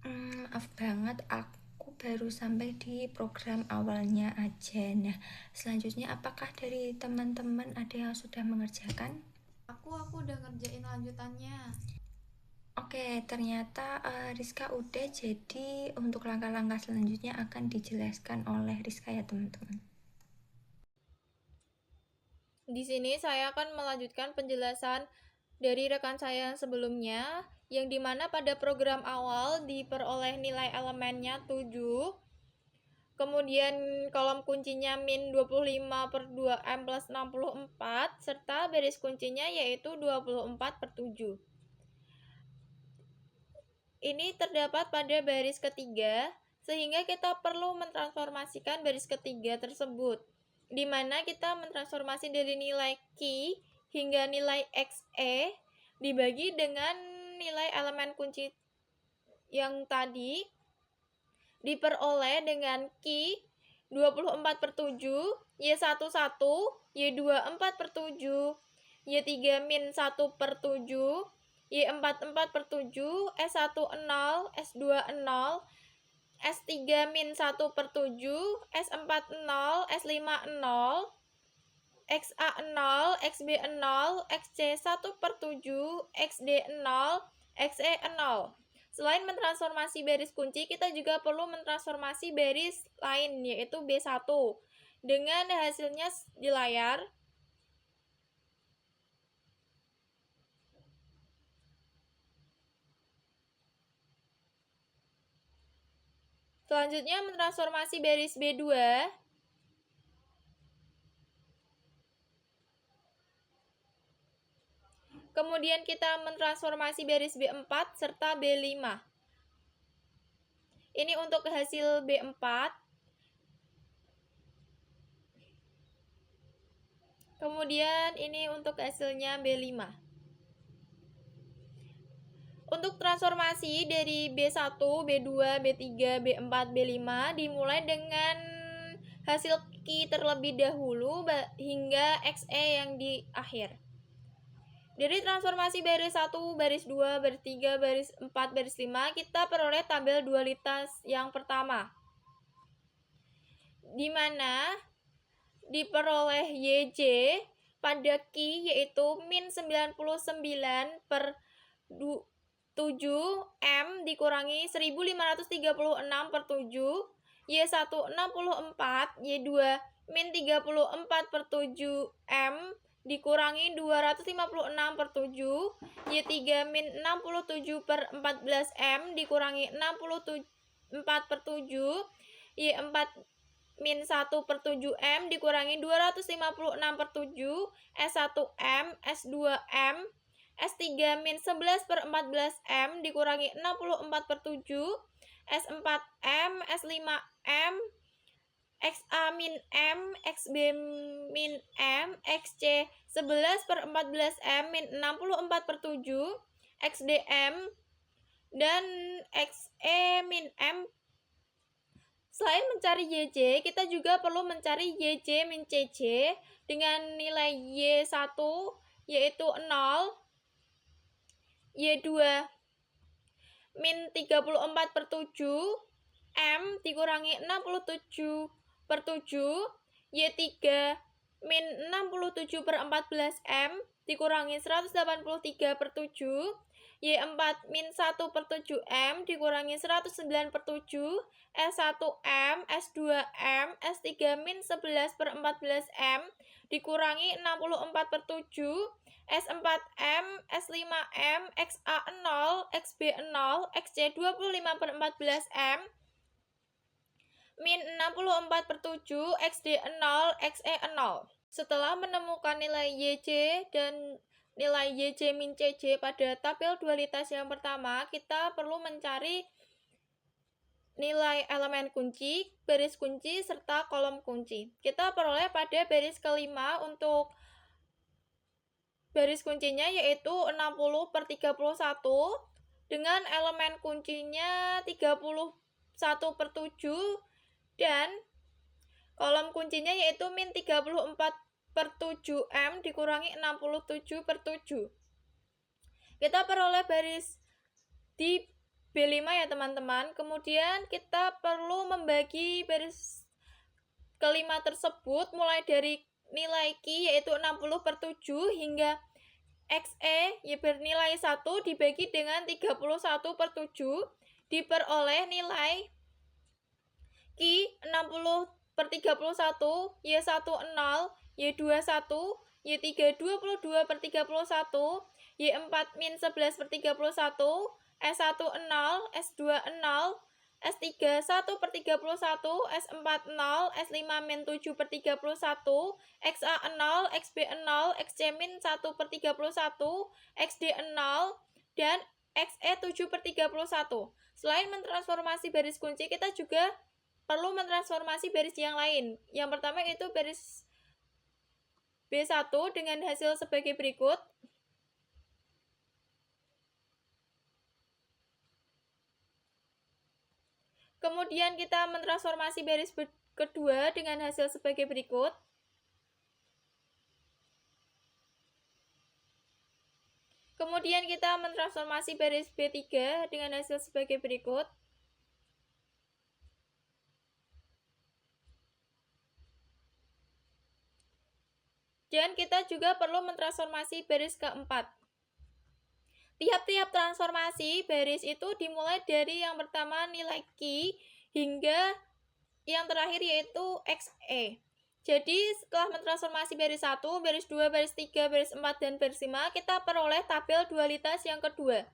H: maaf banget aku baru sampai di program awalnya aja. Nah, selanjutnya apakah dari teman-teman ada yang sudah mengerjakan?
E: Aku udah ngerjain lanjutannya.
H: Oke, ternyata Rizka udah, jadi untuk langkah-langkah selanjutnya akan dijelaskan oleh Rizka ya teman-teman.
I: Di sini saya akan melanjutkan penjelasan dari rekan saya yang sebelumnya, yang dimana pada program awal diperoleh nilai elemennya 7, kemudian kolom kuncinya min 25/2M plus 64, serta baris kuncinya yaitu 24/7. Ini terdapat pada baris ketiga, sehingga kita perlu mentransformasikan baris ketiga tersebut, di mana kita mentransformasi dari nilai Q hingga nilai XE dibagi dengan nilai elemen kunci yang tadi diperoleh dengan Q 24/7, Y1 1, Y2 4/7, Y3 min 1/7, Y4 4/7, S1 0, S2 0, S3 min 1/7, S4 0, S5 0, XA 0, XB 0, XC 1/7, XD 0, XE 0. Selain mentransformasi baris kunci, kita juga perlu mentransformasi baris lain, yaitu B1. Dengan hasilnya di layar. Selanjutnya mentransformasi baris B2. Kemudian kita mentransformasi baris B4 serta B5. Ini untuk hasil B4. Kemudian ini untuk hasilnya B5. Untuk transformasi dari B1, B2, B3, B4, B5 dimulai dengan hasil Q terlebih dahulu hingga XE yang di akhir. Dari transformasi baris 1, baris 2, baris 3, baris 4, baris 5, kita peroleh tabel dualitas yang pertama, di mana diperoleh YJ pada Q yaitu min 99 per 7 M dikurangi 1536 per 7, Y1 64, Y2 min 34 per 7 M dikurangi 256 per 7, Y3 min 67 per 14 M dikurangi 64 per 7, Y4 min 1 per 7 M dikurangi 256 per 7, S1 M, S2 M, S3 min 11 per 14 M dikurangi 64 per 7, S4 M, S5 M, XA min M, XB min M, XC 11 per 14 M min 64 per 7, XDM, dan XE min M. Selain mencari YJ, kita juga perlu mencari YJ min CJ dengan nilai Y1 yaitu 0, Y2 min 34 per 7, M dikurangi 67 per 7, Y3 min 67 per 14 M dikurangi 183 per 7, Y4 min 1 per 7 M dikurangi 109 per 7, S1 M, S2 M, S3 min 11 per 14 M dikurangi 64 per 7, S4 M, S5 M, XA 0, XB 0, XC 25 per 14 M min 64 per 7, XD 0, XE 0. Setelah menemukan nilai YJ dan nilai YJ min CJ pada tabel dualitas yang pertama, kita perlu mencari nilai elemen kunci, baris kunci, serta kolom kunci. Kita peroleh pada baris kelima untuk baris kuncinya yaitu 60 per 31 dengan elemen kuncinya 31 per 7 dan kolom kuncinya yaitu min 34 per 7 M dikurangi 67 per 7. Kita peroleh baris di B5 ya teman-teman. Kemudian kita perlu membagi baris kelima tersebut mulai dari nilai Q yaitu 60 per 7 hingga XE ya bernilai 1 dibagi dengan 31 per 7 diperoleh nilai Q 60 per 31, Y1 0, Y2 1, Y3 22 per 31, Y4 min 11 per 31, S1 0, S2 0, S3 1 per 31, S4 0, S5 min 7 per 31, XA 0, XB 0, XC min 1 per 31, XD 0, dan XE 7 per 31. Selain mentransformasi baris kunci, kita juga perlu mentransformasi baris yang lain. Yang pertama itu baris B1 dengan hasil sebagai berikut. Kemudian kita mentransformasi baris kedua dengan hasil sebagai berikut. Kemudian kita mentransformasi baris B3 dengan hasil sebagai berikut. Dan kita juga perlu mentransformasi baris keempat. Tiap-tiap transformasi baris itu dimulai dari yang pertama nilai Q hingga yang terakhir yaitu XE. Jadi setelah mentransformasi baris 1, baris 2, baris 3, baris 4, dan baris 5, kita peroleh tabel dualitas yang kedua.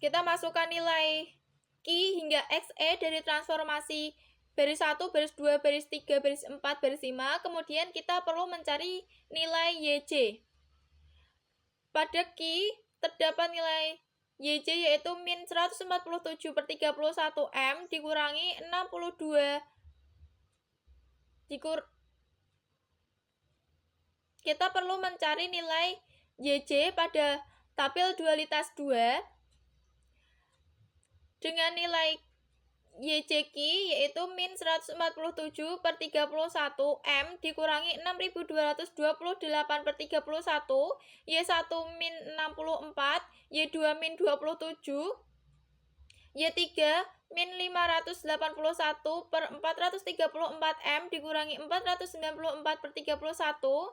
I: kita masukkan nilai Q hingga XE dari transformasi baris 1, baris 2, baris 3, baris 4, baris 5. Kemudian kita perlu mencari nilai YJ. Pada Q terdapat nilai YJ yaitu min 147/31 M dikurangi 62 kita perlu mencari nilai YJ pada tabel dualitas 2 dengan nilai YJQ yaitu min 147/31 M dikurangi 6228/31 Y1 min 64 Y2 min 27 Y3 min 581/434 M dikurangi 494/31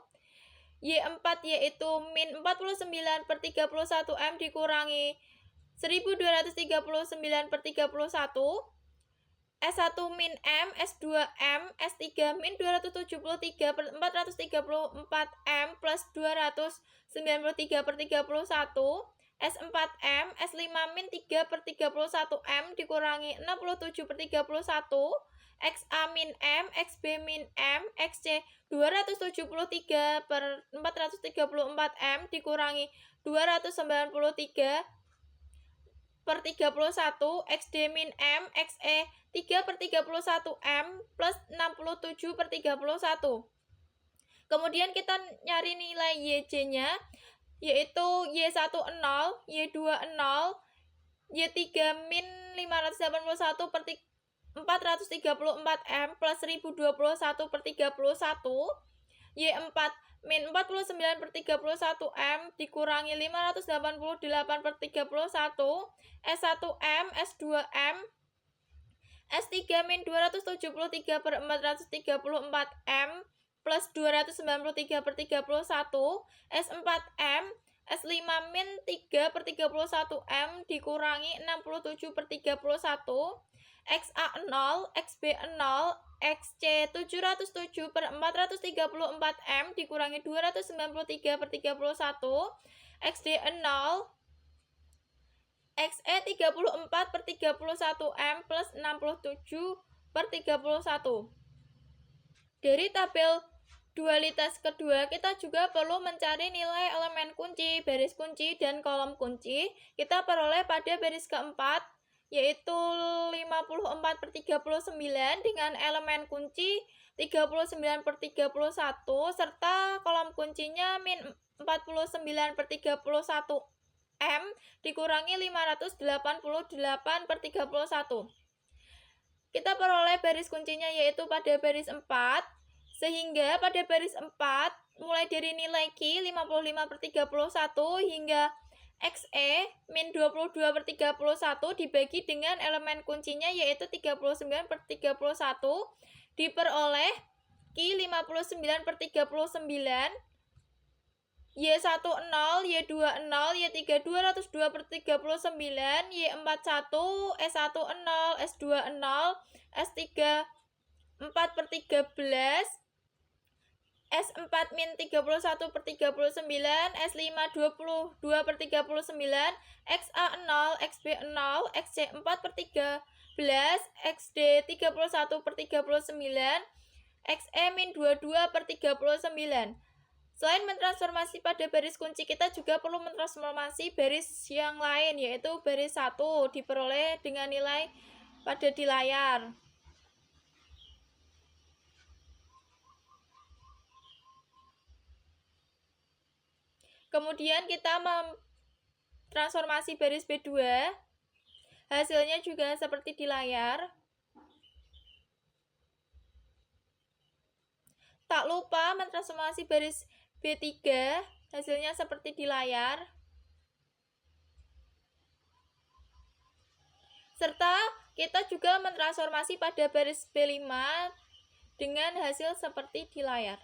I: Y4 yaitu min 49/31 M dikurangi 1239/31 S1 min M, S2 M, S3 min 273/434 M plus 293/31 S4 M, S5 min 3/31 M dikurangi 67/31 XA min M, XB min M, XC 273/434 M dikurangi 293/31 XD min M, XE 3/31 M plus 67/31. Kemudian kita nyari nilai YJ-nya yaitu Y1 0, Y2 0, Y3 min 581/434 M plus 1021/31 Y4 min 49/31 M dikurangi 588/31 S1 M, S2 M, S3 min 273/434 M plus 293/31 S4 M, S5 min 3/31 M dikurangi 67/31 XA 0, XB 0, XC 707/434 M dikurangi 293/31 XD 0 XE 34/31 M plus 67/31. Dari tabel dualitas kedua, kita juga perlu mencari nilai elemen kunci, baris kunci, dan kolom kunci. Kita peroleh pada baris keempat, yaitu 54/39 dengan elemen kunci 39/31, serta kolom kuncinya min 49/31 M dikurangi 588/31. Kita peroleh baris kuncinya yaitu pada baris 4, sehingga pada baris 4 mulai dari nilai Q 55/31 hingga XE min 22/31 dibagi dengan elemen kuncinya yaitu 39/31 diperoleh Q 59/39, Y1 0, Y2 0, Y3 202/39, Y4 1, S1 0, S2 0, S3 4/13, S4 min 31/39, S5 22/39, XA 0, XB 0, XC 4/13, XD 31/39, XE min 22/39. Selain mentransformasi pada baris kunci, kita juga perlu mentransformasi baris yang lain, yaitu baris 1 diperoleh dengan nilai pada di layar. Kemudian kita mentransformasi baris B2, hasilnya juga seperti di layar. Tak lupa mentransformasi baris B3, hasilnya seperti di layar. Serta kita juga mentransformasi pada baris B5 dengan hasil seperti di layar.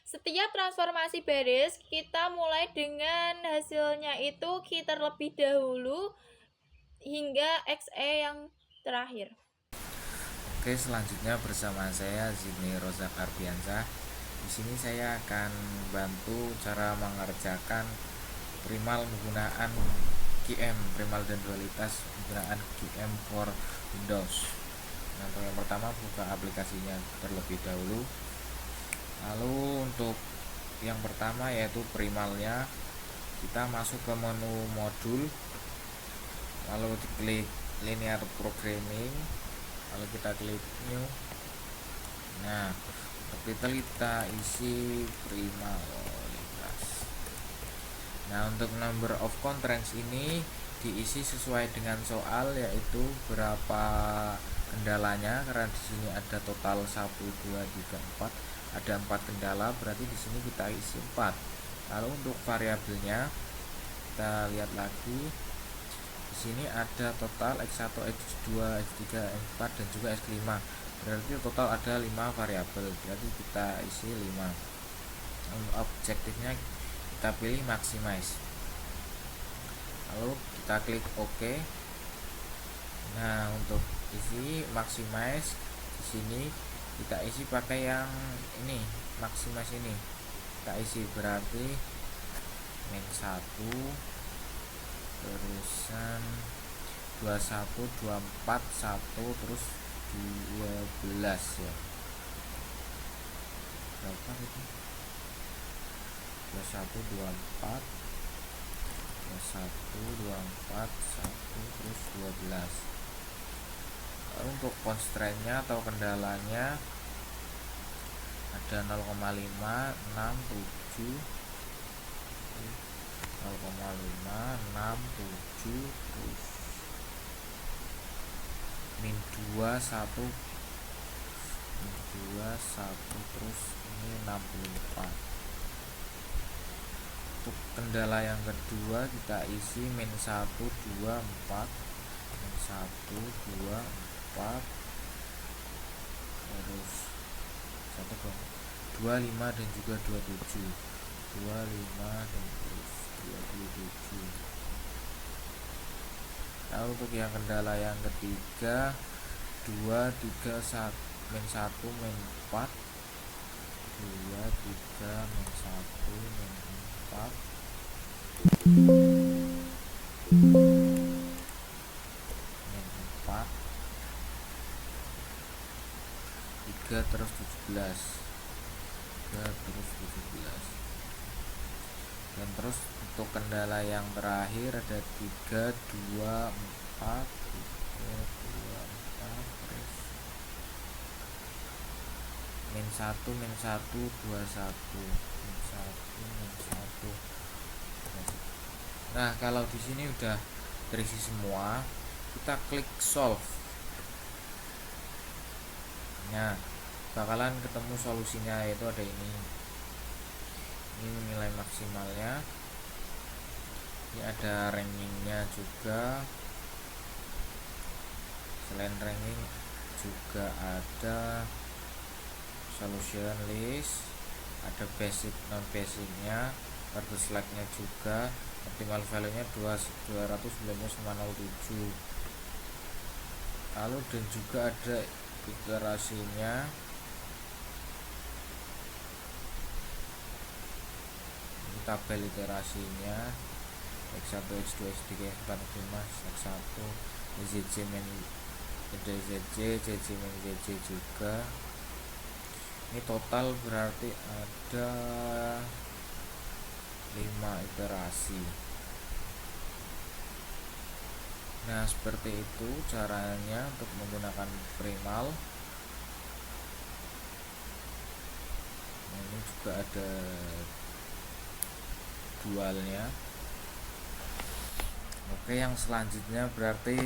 I: Setiap transformasi baris, kita mulai dengan hasilnya itu Q terlebih dahulu hingga XE yang terakhir.
C: Oke, selanjutnya bersama saya Zidni Roza Karbiansyah. Di sini saya akan bantu cara mengerjakan primal menggunakan QM, primal dan dualitas menggunakan QM for Windows. Nah, untuk yang pertama buka aplikasinya terlebih dahulu. Lalu untuk yang pertama yaitu primalnya, kita masuk ke menu modul, lalu diklik linear programming, lalu kita klik new. Nah, untuk title kita isi primalitas. Nah, untuk number of constraints ini diisi sesuai dengan soal, yaitu berapa kendalanya, karena di sini ada total 1 2 3 4, ada 4 kendala, berarti di sini kita isi 4. Lalu untuk variabelnya kita lihat lagi. Di sini ada total X1, X2, X3, X4 dan juga X5. Berarti total ada 5 variabel. Berarti kita isi 5. Untuk objektifnya kita pilih maximize. Lalu kita klik OK. Nah, untuk isi maximize di sini kita isi pakai yang ini, maximize ini. Kita isi berarti min 1 terusan 21 24 1 terus 12 ya. Berapa itu? 21 24 1 terus 12. Lalu untuk constraint-nya atau kendalanya ada 0,5 6 7 0,5 6 7 terus min 2 1 terus ini 64. Untuk kendala yang kedua kita isi min 1 2 4 min 1 2 4 terus 25 dan juga 27 dan terus 27. Nah, untuk yang kendala yang ketiga 2 3 1 min 1 min 4 2 3 min 1 min 4 min 4 3 terus 17 dan terus untuk kendala yang terakhir ada 3 2 4 terus min 1 min 1 21 min 1. Nah, kalau di sini udah terisi semua, kita klik solve. Nah, bakalan ketemu solusinya, yaitu ada ini nilai maksimalnya, ini ada rankingnya juga. Selain ranking juga ada solution list, ada basic non basicnya, kartu select-nya juga, optimal value nya 219,07. Lalu dan juga ada iterasinya. Ini tabel iterasinya X1, X2, X3, X4, X5, X1, ZJ min ZJ, ZJ min ZJ juga. Ini total berarti ada 5 iterasi. Nah, seperti itu caranya untuk menggunakan primal. Nah, ini juga ada dualnya. Oke, yang selanjutnya berarti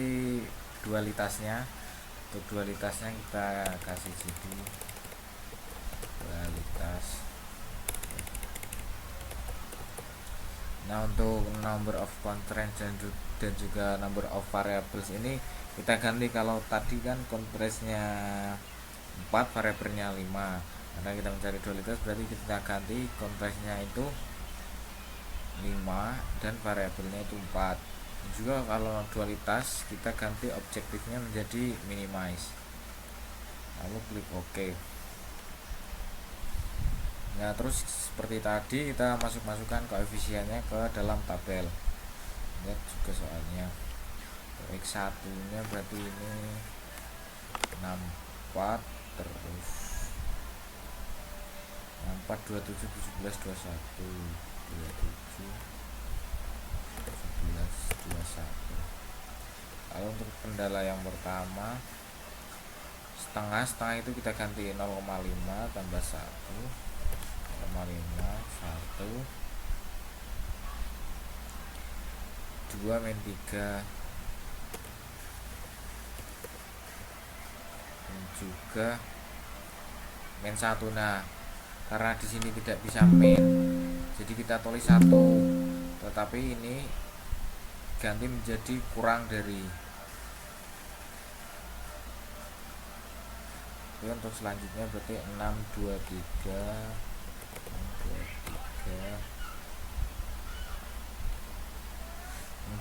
C: dualitasnya. Untuk dualitasnya kita kasih jadi dualitas. Nah, untuk number of constraints dan juga number of variables ini kita ganti. Kalau tadi kan constraintsnya 4, variabelnya 5. Karena kita mencari dualitas, berarti kita ganti constraintsnya itu 5 dan variabelnya itu 4. Juga kalau dualitas kita ganti objektifnya menjadi minimize, lalu klik OK. Nah, terus seperti tadi kita masukkan koefisiennya ke dalam tabel. Lihat juga soalnya. X1 nya berarti ini 64, terus 64, 27, 17, 21, 27, 17, 21. Lalu untuk kendala yang pertama, setengah itu kita ganti 0,5 tambah 1, 0,5, 1, 2 min 3, dan juga min 1. Nah, karena di sini tidak bisa min, jadi kita tulis 1, tetapi ini ganti menjadi kurang dari. Oke, untuk selanjutnya berarti 6, 2, 3,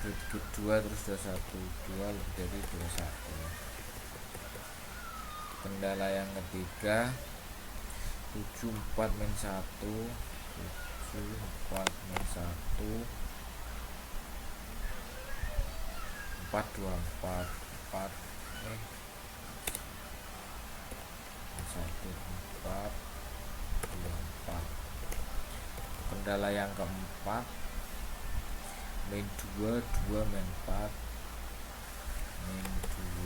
C: 2, terus 21, 2 lebih dari 21. Kendala yang ketiga, 74 min 1, 74 min 1, 4, 24, 4, 1, 4, 24. Kendala yang keempat, min 2, 2 min 4, min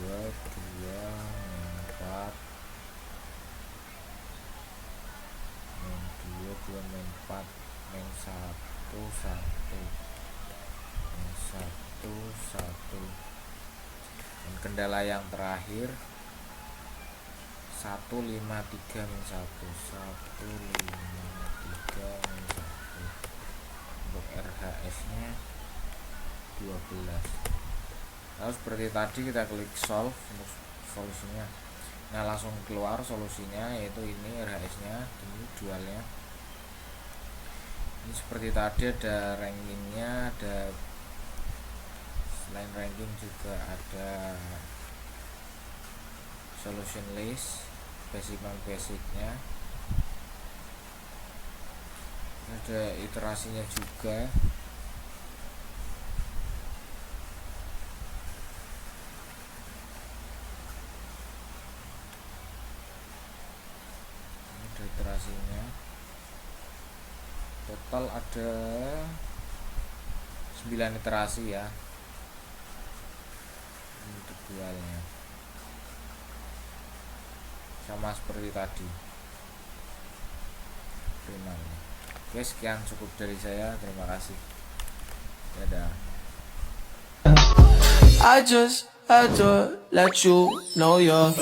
C: 2, 2 min 4, min 2, 2 min 4, min 1, 1, min 1, 1. Dan kendala yang terakhir, 153 min 1, 153 min 1. Untuk RHS nya 12. Lalu seperti tadi kita klik solve untuk solusinya. Nah, langsung keluar solusinya, yaitu ini RHS nya, ini dualnya. Ini seperti tadi ada rankingnya, ada selain ranking juga ada solution list, basicnya, ada iterasinya juga. Ada iterasinya, total ada 9 iterasi ya untuk dualnya, sama seperti tadi primernya. Oke, sekian cukup dari saya, terima kasih, dadah.
A: I just had to let you know you're